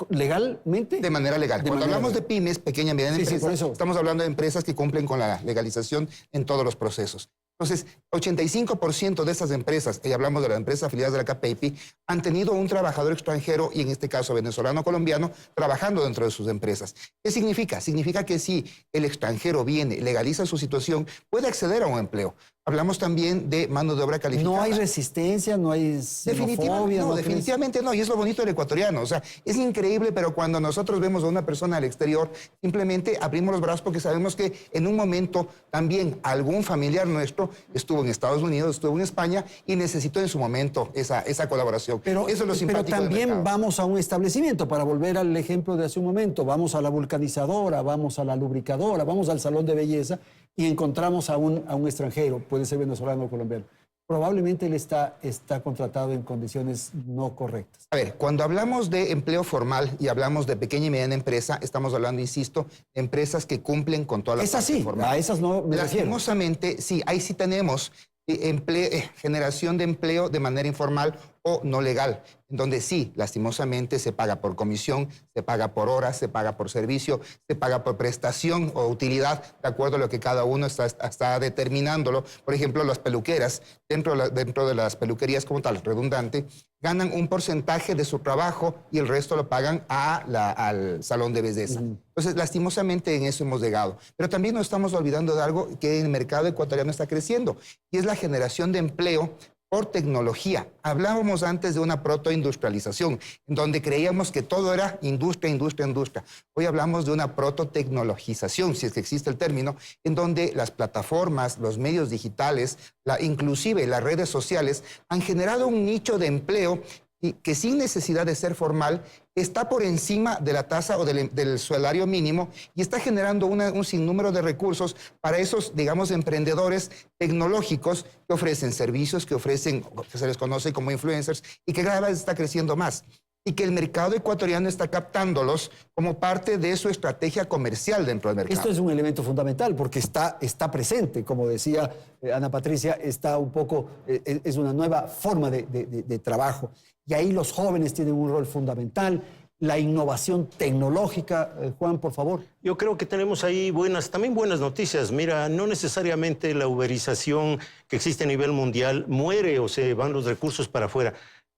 S1: ¿Legalmente?
S6: De manera legal. Cuando hablamos de pymes, pequeña y mediana empresa,
S1: por eso.
S6: estamos hablando de empresas que cumplen con la legalización en todos los procesos. Entonces, 85% de estas empresas, y hablamos de las empresas afiliadas de la CAPEIPI, han tenido un trabajador extranjero, y en este caso venezolano o colombiano, trabajando dentro de sus empresas. ¿Qué significa? Significa que si el extranjero viene, legaliza su situación, puede acceder a un empleo. Hablamos también de mano de obra calificada.
S1: No hay resistencia, no hay xenofobia.
S6: Definitivamente no, y es lo bonito del ecuatoriano. O sea, es increíble, pero cuando nosotros vemos a una persona al exterior, simplemente abrimos los brazos porque sabemos que en un momento también algún familiar nuestro estuvo en Estados Unidos, estuvo en España y necesitó en su momento esa colaboración.
S1: Pero
S6: eso es lo simpático
S1: Pero también
S6: del mercado.
S1: vamos a un establecimiento, para volver al ejemplo de hace un momento, vamos a la vulcanizadora, vamos a la lubricadora, vamos al salón de belleza y encontramos a un extranjero, puede ser venezolano o colombiano. Probablemente él está contratado en condiciones no correctas.
S6: A ver, cuando hablamos de empleo formal y hablamos de pequeña y mediana empresa, estamos hablando, insisto, de empresas que cumplen con todas las
S1: Es así,
S6: formal.
S1: a esas no me refiero.
S6: Lastimosamente, sí, ahí sí tenemos generación de empleo de manera informal o no legal, en donde sí, lastimosamente, se paga por comisión, se paga por horas, se paga por servicio, se paga por prestación o utilidad, de acuerdo a lo que cada uno está determinándolo. Por ejemplo, las peluqueras, dentro de las peluquerías como tal, redundante, ganan un porcentaje de su trabajo y el resto lo pagan al salón de belleza. Entonces, lastimosamente, en eso hemos llegado. Pero también nos estamos olvidando de algo que en el mercado ecuatoriano está creciendo, y es la generación de empleo por tecnología. Hablábamos antes de una protoindustrialización, en donde creíamos que todo era industria, industria, industria. Hoy hablamos de una prototecnologización, si es que existe el término, en donde las plataformas, los medios digitales, inclusive las redes sociales, han generado un nicho de empleo y que sin necesidad de ser formal está por encima de la tasa o del salario mínimo y está generando un sinnúmero de recursos para esos, digamos, emprendedores tecnológicos que ofrecen servicios, que se les conoce como influencers y que cada vez está creciendo más. Y que el mercado ecuatoriano está captándolos como parte de su estrategia comercial dentro del mercado.
S1: Esto es un elemento fundamental porque está presente, como decía Ana Patricia, está un poco, es una nueva forma de trabajo. Y ahí los jóvenes tienen un rol fundamental. La innovación tecnológica. Juan, por favor.
S4: Yo creo que tenemos ahí también buenas noticias. Mira, no necesariamente la uberización que existe a nivel mundial muere o se van los recursos para afuera.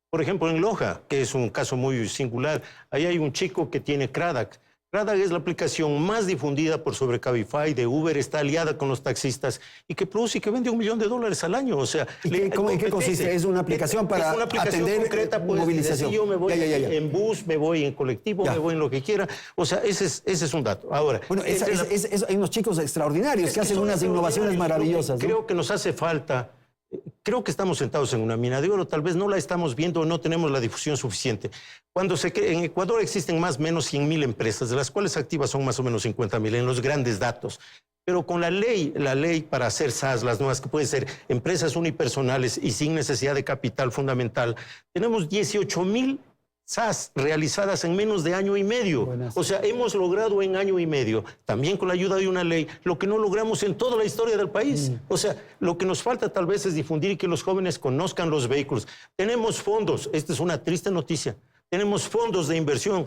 S4: Por ejemplo, en Loja, que es un caso muy singular, ahí hay un chico que tiene CRADAC, Gradag es la aplicación más difundida por sobre Cabify de Uber, está aliada con los taxistas y que produce y que vende $1 millón al año. O sea,
S1: ¿En qué consiste? ¿Es una aplicación para atender
S4: concreta, pues,
S1: movilización?
S4: Yo me voy en bus, me voy en colectivo, me voy en lo que quiera. O sea, ese es un dato. Ahora,
S1: bueno, hay unos chicos extraordinarios que hacen unas innovaciones maravillosas.
S4: Creo que nos hace falta. Creo que estamos sentados en una mina de oro, tal vez no la estamos viendo o no tenemos la difusión suficiente. En Ecuador existen más o menos 100.000 empresas, de las cuales activas son más o menos 50.000 en los grandes datos. Pero con la ley para hacer SaaS, las nuevas que pueden ser empresas unipersonales y sin necesidad de capital fundamental, tenemos 18.000 SaaS realizadas en menos de año y medio. Buenas. O sea, hemos logrado en año y medio, también con la ayuda de una ley, lo que no logramos en toda la historia del país. O sea, lo que nos falta tal vez es difundir y que los jóvenes conozcan los vehículos. Tenemos fondos, esta es una triste noticia. Tenemos fondos de inversión,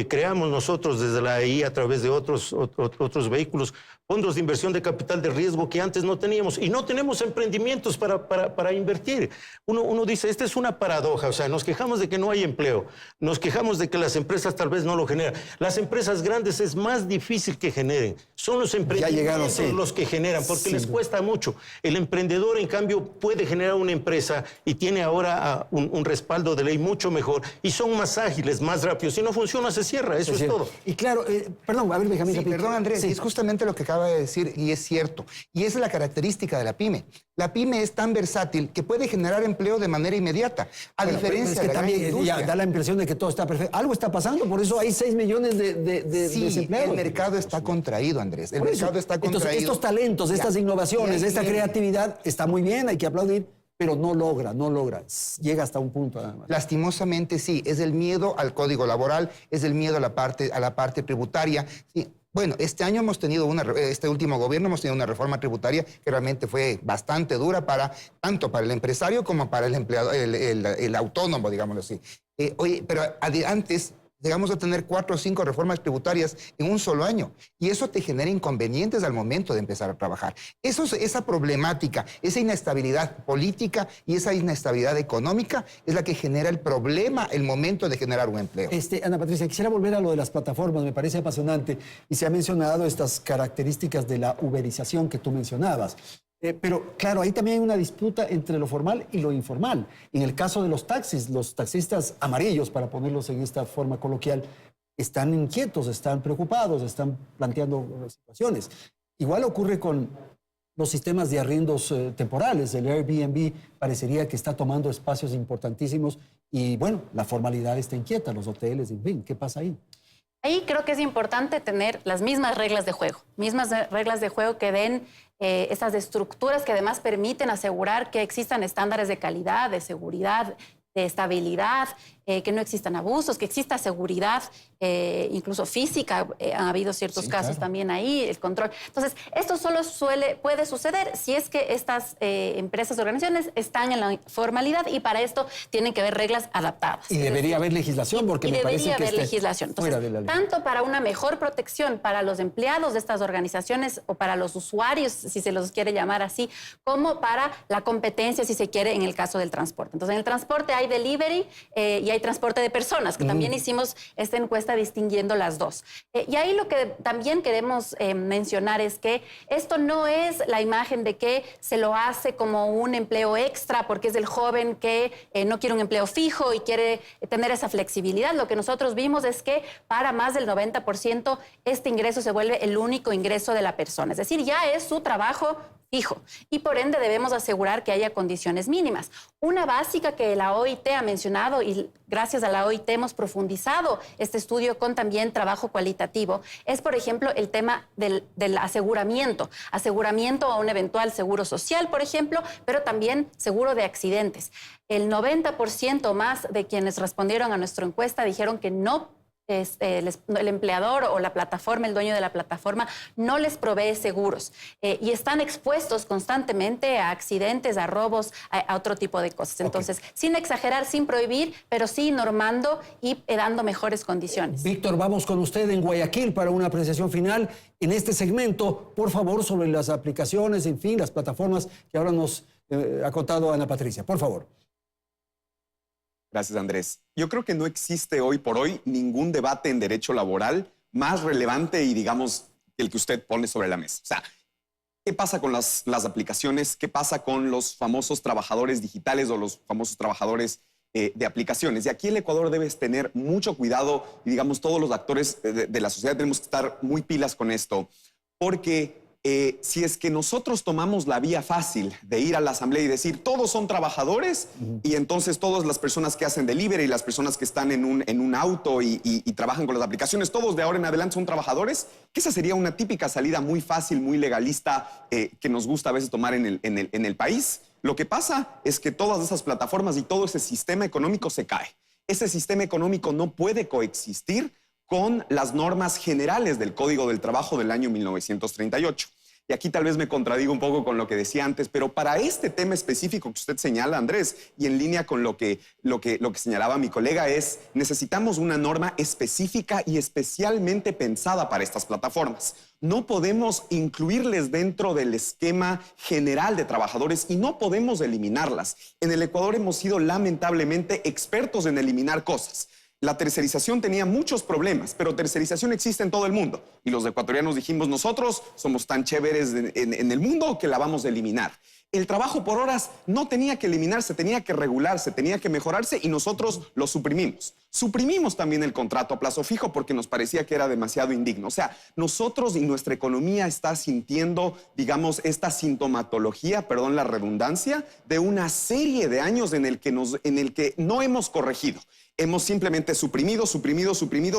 S4: creamos nosotros desde la AI a través de otros vehículos, fondos de inversión de capital de riesgo que antes no teníamos y no tenemos emprendimientos para invertir. Uno dice, esta es una paradoja, o sea, nos quejamos de que no hay empleo, nos quejamos de que las empresas tal vez no lo generan. Las empresas grandes es más difícil que generen, son los emprendimientos los que generan, porque les cuesta mucho. El emprendedor, en cambio, puede generar una empresa y tiene ahora un respaldo de ley mucho mejor y son más ágiles, más rápidos. Si no funciona, se cierra. Eso es todo.
S1: Y claro, perdón, a ver, Benjamín.
S6: Sí, perdón, Andrés, es justamente lo que acaba de decir y es cierto. Y esa es la característica de la pyme. La pyme es tan versátil que puede generar empleo de manera inmediata. A diferencia de la gran industria.
S1: Ya da la impresión de que todo está perfecto. Algo está pasando, por eso hay 6 millones de desempleados.
S6: El mercado está contraído, Andrés. El mercado está contraído.
S1: Entonces, estos talentos, estas innovaciones, esta creatividad está muy bien, hay que aplaudir. Pero no logra, llega hasta un punto nada más.
S6: Lastimosamente sí, es el miedo al código laboral, es el miedo a la parte tributaria. Sí. Bueno, este último gobierno hemos tenido una reforma tributaria que realmente fue bastante dura tanto para el empresario como para el empleado, el autónomo, digámoslo así. Pero antes llegamos a tener 4 o 5 reformas tributarias en un solo año. Y eso te genera inconvenientes al momento de empezar a trabajar. Esa problemática, esa inestabilidad política y esa inestabilidad económica es la que genera el problema, el momento de generar un empleo.
S1: Ana Patricia, quisiera volver a lo de las plataformas, me parece apasionante. Y se ha mencionado estas características de la uberización que tú mencionabas. Pero claro, ahí también hay una disputa entre lo formal y lo informal. En el caso de los taxis, los taxistas amarillos, para ponerlos en esta forma coloquial, están inquietos, están preocupados, están planteando situaciones. Igual ocurre con los sistemas de arriendos temporales. El Airbnb parecería que está tomando espacios importantísimos y bueno, la formalidad está inquieta, los hoteles, en fin, ¿qué pasa ahí?
S5: Ahí creo que es importante tener las mismas reglas de juego que den esas estructuras que además permiten asegurar que existan estándares de calidad, de seguridad, de estabilidad, que no existan abusos, que exista seguridad, incluso física. Ha habido ciertos casos también ahí, el control. Entonces, esto solo puede suceder si es que estas empresas, organizaciones están en la formalidad y para esto tienen que haber reglas adaptadas.
S1: Y debería haber legislación porque me parece que
S5: debería haber legislación. Entonces, tanto para una mejor protección para los empleados de estas organizaciones o para los usuarios, si se los quiere llamar así, como para la competencia, si se quiere, en el caso del transporte. Entonces, en el transporte hay delivery y hay transporte de personas, que también hicimos esta encuesta distinguiendo las dos. Y ahí lo que también queremos mencionar es que esto no es la imagen de que se lo hace como un empleo extra porque es el joven que no quiere un empleo fijo y quiere tener esa flexibilidad. Lo que nosotros vimos es que para más del 90% este ingreso se vuelve el único ingreso de la persona. Es decir, ya es su trabajo fijo y por ende debemos asegurar que haya condiciones mínimas. Una básica que la OIT ha mencionado y gracias a la OIT hemos profundizado este estudio con también trabajo cualitativo es, por ejemplo, el tema del aseguramiento a un eventual seguro social, por ejemplo, pero también seguro de accidentes. El 90% más de quienes respondieron a nuestra encuesta dijeron que no el empleador o la plataforma, el dueño de la plataforma, no les provee seguros y están expuestos constantemente a accidentes, a robos, a otro tipo de cosas. Entonces, sin exagerar, sin prohibir, pero sí normando y dando mejores condiciones.
S1: Víctor, vamos con usted en Guayaquil para una apreciación final en este segmento, por favor, sobre las aplicaciones, en fin, las plataformas que ahora nos ha contado Ana Patricia. Por favor.
S3: Gracias, Andrés. Yo creo que no existe hoy por hoy ningún debate en derecho laboral más relevante y, digamos, el que usted pone sobre la mesa. O sea, ¿qué pasa con las aplicaciones? ¿Qué pasa con los famosos trabajadores digitales o los famosos trabajadores de aplicaciones? Y aquí el Ecuador debe tener mucho cuidado y, digamos, todos los actores de la sociedad tenemos que estar muy pilas con esto, porque si es que nosotros tomamos la vía fácil de ir a la asamblea y decir todos son trabajadores y entonces todas las personas que hacen delivery y las personas que están en un auto y trabajan con las aplicaciones, todos de ahora en adelante son trabajadores, que esa sería una típica salida muy fácil, muy legalista que nos gusta a veces tomar en el país. Lo que pasa es que todas esas plataformas y todo ese sistema económico se cae. Ese sistema económico no puede coexistir con las normas generales del Código del Trabajo del año 1938. Y aquí tal vez me contradigo un poco con lo que decía antes, pero para este tema específico que usted señala, Andrés, y en línea con lo que señalaba mi colega, es necesitamos una norma específica y especialmente pensada para estas plataformas. No podemos incluirles dentro del esquema general de trabajadores y no podemos eliminarlas. En el Ecuador hemos sido lamentablemente expertos en eliminar cosas. La tercerización tenía muchos problemas, pero tercerización existe en todo el mundo. Y los ecuatorianos dijimos, nosotros somos tan chéveres en el mundo que la vamos a eliminar. El trabajo por horas no tenía que eliminarse, tenía que regularse, tenía que mejorarse y nosotros lo suprimimos. Suprimimos también el contrato a plazo fijo porque nos parecía que era demasiado indigno. O sea, nosotros y nuestra economía está sintiendo, digamos, esta sintomatología, perdón la redundancia, de una serie de años en el que no hemos corregido. Hemos simplemente suprimido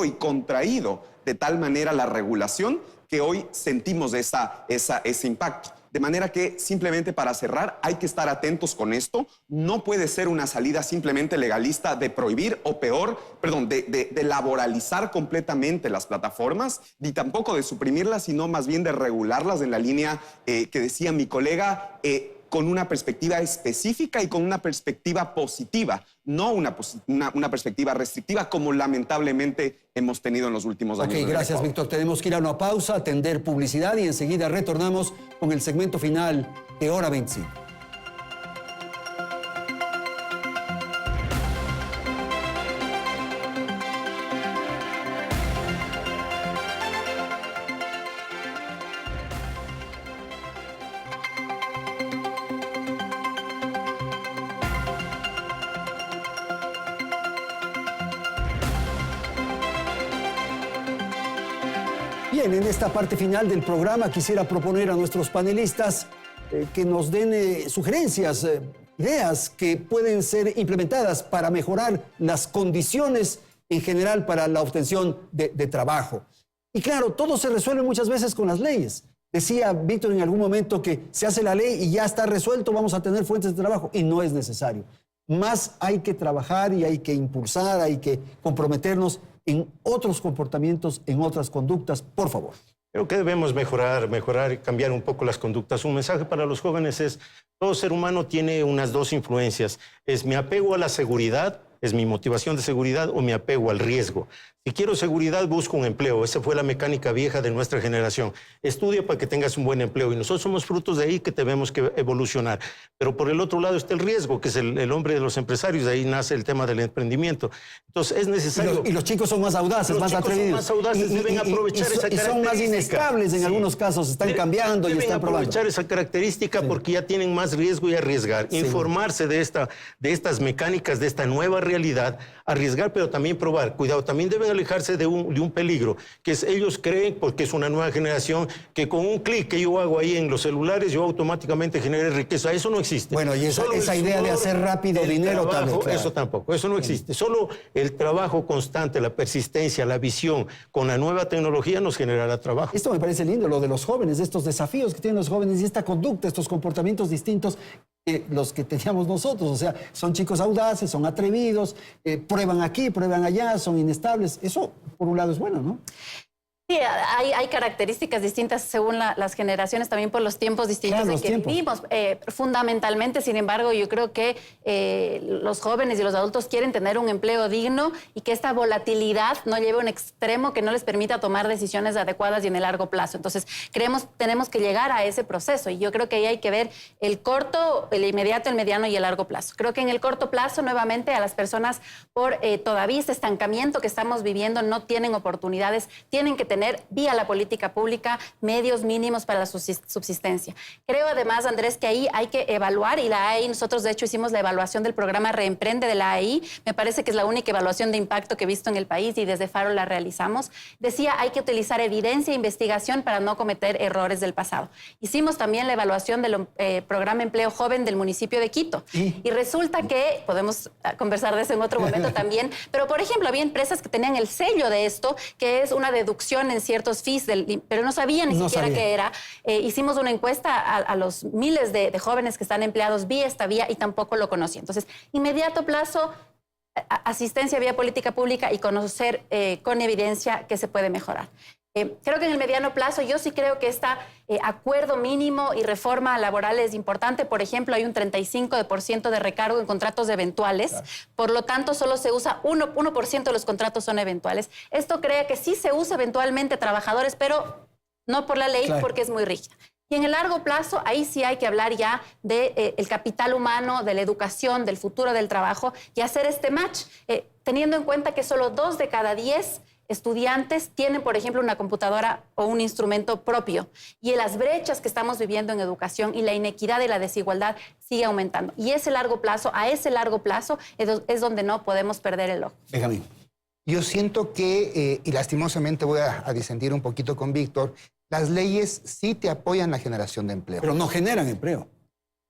S3: y contraído de tal manera la regulación que hoy sentimos ese impacto. De manera que, simplemente para cerrar, hay que estar atentos con esto. No puede ser una salida simplemente legalista de prohibir o peor, perdón, de laboralizar completamente las plataformas, ni tampoco de suprimirlas, sino más bien de regularlas en la línea que decía mi colega, con una perspectiva específica y con una perspectiva positiva, no una perspectiva restrictiva como lamentablemente hemos tenido en los últimos años.
S1: Ok, gracias, Víctor. Tenemos que ir a una pausa, atender publicidad y enseguida retornamos con el segmento final de Hora 25. Bien, en esta parte final del programa quisiera proponer a nuestros panelistas que nos den sugerencias, ideas que pueden ser implementadas para mejorar las condiciones en general para la obtención de trabajo. Y claro, todo se resuelve muchas veces con las leyes. Decía Víctor en algún momento que se hace la ley y ya está resuelto, vamos a tener fuentes de trabajo, y no es necesario. Más hay que trabajar y hay que impulsar, hay que comprometernos en otros comportamientos, en otras conductas, por favor.
S4: Creo que debemos mejorar y cambiar un poco las conductas. Un mensaje para los jóvenes es, todo ser humano tiene unas dos influencias. Es mi apego a la seguridad, es mi motivación de seguridad, o mi apego al riesgo. Si quiero seguridad, busco un empleo. Esa fue la mecánica vieja de nuestra generación. Estudia para que tengas un buen empleo. Y nosotros somos frutos de ahí que tenemos que evolucionar. Pero por el otro lado está el riesgo, que es el hombre de los empresarios. De ahí nace el tema del emprendimiento. Entonces es necesario...
S1: Y los chicos son más audaces, más atrevidos.
S4: Son más audaces, deben aprovechar esa característica.
S1: Y son más inestables en algunos casos. Están cambiando y están probando.
S4: Deben aprovechar esa característica porque ya tienen más riesgo y arriesgar. Informarse de estas mecánicas, de esta nueva realidad, arriesgar, pero también probar. Cuidado, también deben alejarse de un peligro, que es ellos creen, porque es una nueva generación, que con un clic que yo hago ahí en los celulares, yo automáticamente genere riqueza. Eso no existe.
S1: Bueno, y esa idea de hacer rápido dinero también. Claro.
S4: Eso tampoco, eso no existe. Solo el trabajo constante, la persistencia, la visión con la nueva tecnología nos generará trabajo.
S1: Esto me parece lindo, lo de los jóvenes, estos desafíos que tienen los jóvenes y esta conducta, estos comportamientos distintos que los que teníamos nosotros. O sea, son chicos audaces, son atrevidos, prueban aquí, prueban allá, son inestables. Eso, por un lado, es bueno, ¿no?
S5: Sí, hay características distintas según las generaciones, también por los tiempos distintos
S1: Claro,
S5: en
S1: los
S5: que
S1: tiempos.
S5: vivimos. Fundamentalmente, sin embargo, yo creo que los jóvenes y los adultos quieren tener un empleo digno y que esta volatilidad no lleve a un extremo que no les permita tomar decisiones adecuadas y en el largo plazo. Entonces, tenemos que llegar a ese proceso y yo creo que ahí hay que ver el corto, el inmediato, el mediano y el largo plazo. Creo que en el corto plazo, nuevamente, a las personas por todavía este estancamiento que estamos viviendo no tienen oportunidades, tienen que tener vía la política pública medios mínimos para la subsistencia. Creo además, Andrés, que ahí hay que evaluar y la AEI, nosotros de hecho hicimos la evaluación del programa Reemprende de la AEI, me parece que es la única evaluación de impacto que he visto en el país y desde Faro la realizamos. Decía, hay que utilizar evidencia e investigación para no cometer errores del pasado. Hicimos también la evaluación del programa Empleo Joven del municipio de Quito y resulta que, podemos conversar de eso en otro momento también, pero por ejemplo había empresas que tenían el sello de esto, que es una deducción en ciertos fees, pero no sabían ni siquiera qué era. Hicimos una encuesta a los miles de jóvenes que están empleados vía esta vía y tampoco lo conocían. Entonces, inmediato plazo, asistencia vía política pública y conocer con evidencia que se puede mejorar. Creo que en el mediano plazo yo sí creo que este acuerdo mínimo y reforma laboral es importante. Por ejemplo, hay un 35% de recargo en contratos eventuales. Claro. Por lo tanto, solo se usa 1% de los contratos son eventuales. Esto crea que sí se usa eventualmente trabajadores, pero no por la ley, claro, porque es muy rígida. Y en el largo plazo, ahí sí hay que hablar ya del capital humano, de la educación, del futuro del trabajo y hacer este match, teniendo en cuenta que solo 2 de cada 10 estudiantes tienen, por ejemplo, una computadora o un instrumento propio. Y en las brechas que estamos viviendo en educación y la inequidad y la desigualdad sigue aumentando. Y ese largo plazo, a ese largo plazo, es donde no podemos perder el ojo.
S1: Benjamín.
S6: Yo siento que, y lastimosamente voy a disentir un poquito con Víctor, las leyes sí te apoyan la generación de empleo.
S1: Pero no generan empleo.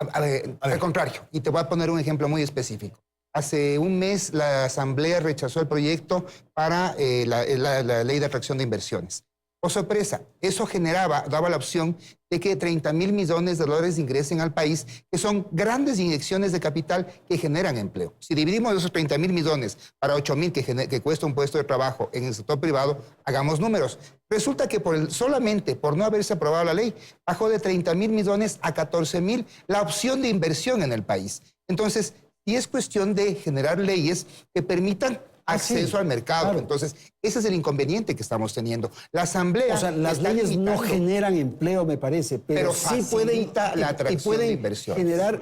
S6: Al contrario, y te voy a poner un ejemplo muy específico. Hace un mes la Asamblea rechazó el proyecto para la ley de atracción de inversiones. Oh, sorpresa, eso daba la opción de que 30.000 millones de dólares ingresen al país, que son grandes inyecciones de capital que generan empleo. Si dividimos esos 30.000 millones para 8.000 que cuesta un puesto de trabajo en el sector privado, hagamos números. Resulta que solamente por no haberse aprobado la ley, bajó de 30.000 millones a 14.000 la opción de inversión en el país. Entonces, y es cuestión de generar leyes que permitan acceso al mercado. Claro. Entonces, ese es el inconveniente que estamos teniendo. La Asamblea...
S1: O sea, las leyes no generan empleo, me parece, pero sí pueden...
S6: la atracción de inversión.
S1: Generar,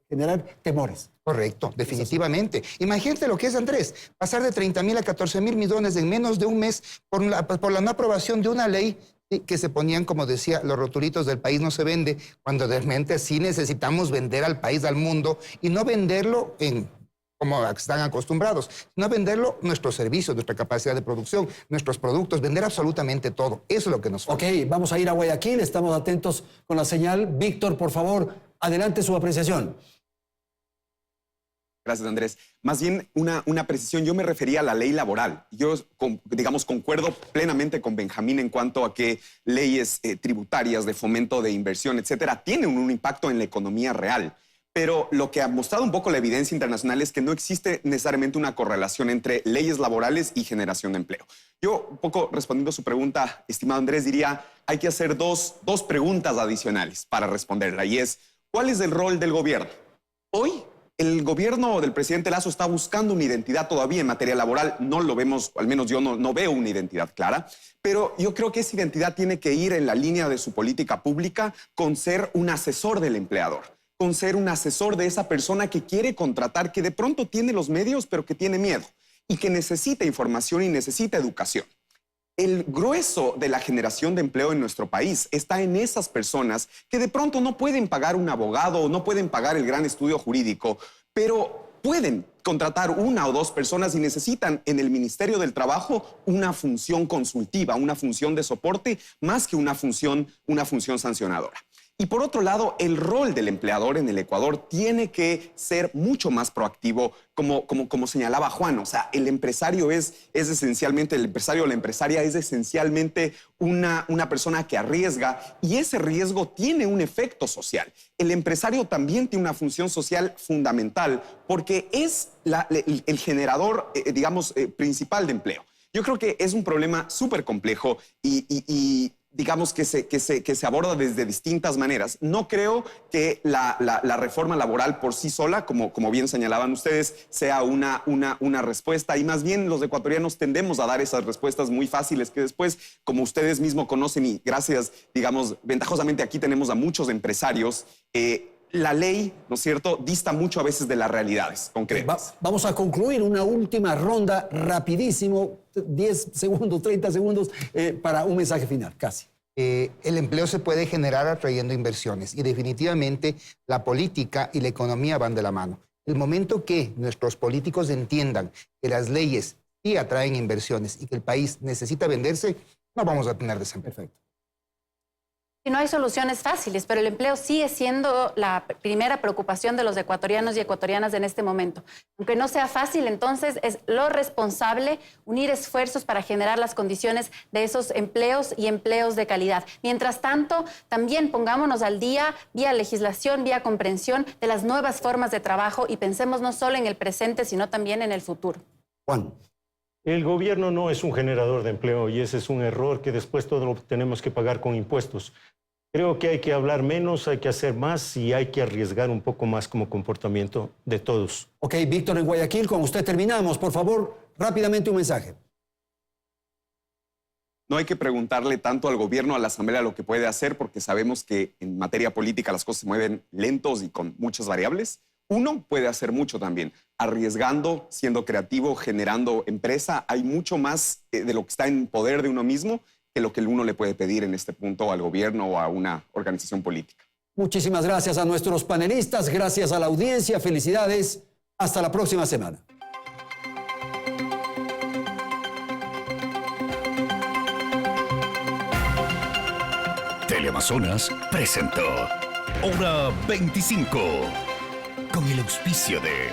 S1: generar temores.
S6: Correcto, definitivamente. Imagínate lo que es, Andrés, pasar de 30.000 a 14.000 millones en menos de un mes por la no aprobación de una ley que se ponían, como decía, los rotulitos del país no se vende, cuando realmente sí necesitamos vender al país, al mundo, y no venderlo como están acostumbrados, sino venderlo nuestros servicios, nuestra capacidad de producción, nuestros productos, vender absolutamente todo. Eso es lo que nos falta.
S1: Ok, vamos a ir a Guayaquil, estamos atentos con la señal. Víctor, por favor, adelante su apreciación.
S3: Gracias, Andrés. Más bien una precisión, yo me refería a la ley laboral. Yo, digamos, concuerdo plenamente con Benjamín en cuanto a que leyes tributarias de fomento de inversión, etcétera, tienen un impacto en la economía real. Pero lo que ha mostrado un poco la evidencia internacional es que no existe necesariamente una correlación entre leyes laborales y generación de empleo. Yo, un poco respondiendo a su pregunta, estimado Andrés, diría, hay que hacer dos preguntas adicionales para responderla. Y es, ¿cuál es el rol del gobierno? Hoy, el gobierno del presidente Lasso está buscando una identidad todavía en materia laboral. No lo vemos, al menos yo no veo una identidad clara, pero yo creo que esa identidad tiene que ir en la línea de su política pública con ser un asesor del empleador, con ser un asesor de esa persona que quiere contratar, que de pronto tiene los medios, pero que tiene miedo y que necesita información y necesita educación. El grueso de la generación de empleo en nuestro país está en esas personas que de pronto no pueden pagar un abogado o no pueden pagar el gran estudio jurídico, pero pueden contratar 1 o 2 personas y necesitan en el Ministerio del Trabajo una función consultiva, una función de soporte, más que una función sancionadora. Y por otro lado, el rol del empleador en el Ecuador tiene que ser mucho más proactivo, como señalaba Juan. O sea, el empresario es esencialmente, el empresario o la empresaria es esencialmente una persona que arriesga y ese riesgo tiene un efecto social. El empresario también tiene una función social fundamental porque es el generador, principal de empleo. Yo creo que es un problema súper complejo y digamos que se aborda desde distintas maneras. No creo que la reforma laboral por sí sola, como bien señalaban ustedes, sea una respuesta, y más bien los ecuatorianos tendemos a dar esas respuestas muy fáciles que después, como ustedes mismos conocen y gracias, digamos, ventajosamente aquí tenemos a muchos empresarios, la ley, ¿no es cierto?, dista mucho a veces de las realidades concretas.
S1: Vamos a concluir una última ronda rapidísimo, 10 segundos, 30 segundos, para un mensaje final, casi.
S6: El empleo se puede generar atrayendo inversiones y definitivamente la política y la economía van de la mano. El momento que nuestros políticos entiendan que las leyes sí atraen inversiones y que el país necesita venderse, no vamos a tener desempleo.
S1: Perfecto.
S5: Y no hay soluciones fáciles, pero el empleo sigue siendo la primera preocupación de los ecuatorianos y ecuatorianas en este momento. Aunque no sea fácil, entonces es lo responsable unir esfuerzos para generar las condiciones de esos empleos y empleos de calidad. Mientras tanto, también pongámonos al día vía legislación, vía comprensión de las nuevas formas de trabajo y pensemos no solo en el presente, sino también en el futuro.
S1: Juan.
S4: El gobierno no es un generador de empleo y ese es un error que después todo lo tenemos que pagar con impuestos. Creo que hay que hablar menos, hay que hacer más y hay que arriesgar un poco más como comportamiento de todos.
S1: Ok, Víctor en Guayaquil, con usted terminamos. Por favor, rápidamente un mensaje.
S3: No hay que preguntarle tanto al gobierno, a la Asamblea, lo que puede hacer, porque sabemos que en materia política las cosas se mueven lentos y con muchas variables. Uno puede hacer mucho también, arriesgando, siendo creativo, generando empresa. Hay mucho más de lo que está en poder de uno mismo que lo que uno le puede pedir en este punto al gobierno o a una organización política.
S1: Muchísimas gracias a nuestros panelistas, gracias a la audiencia, felicidades. Hasta la próxima semana.
S7: Teleamazonas presentó Hora 25 con el auspicio de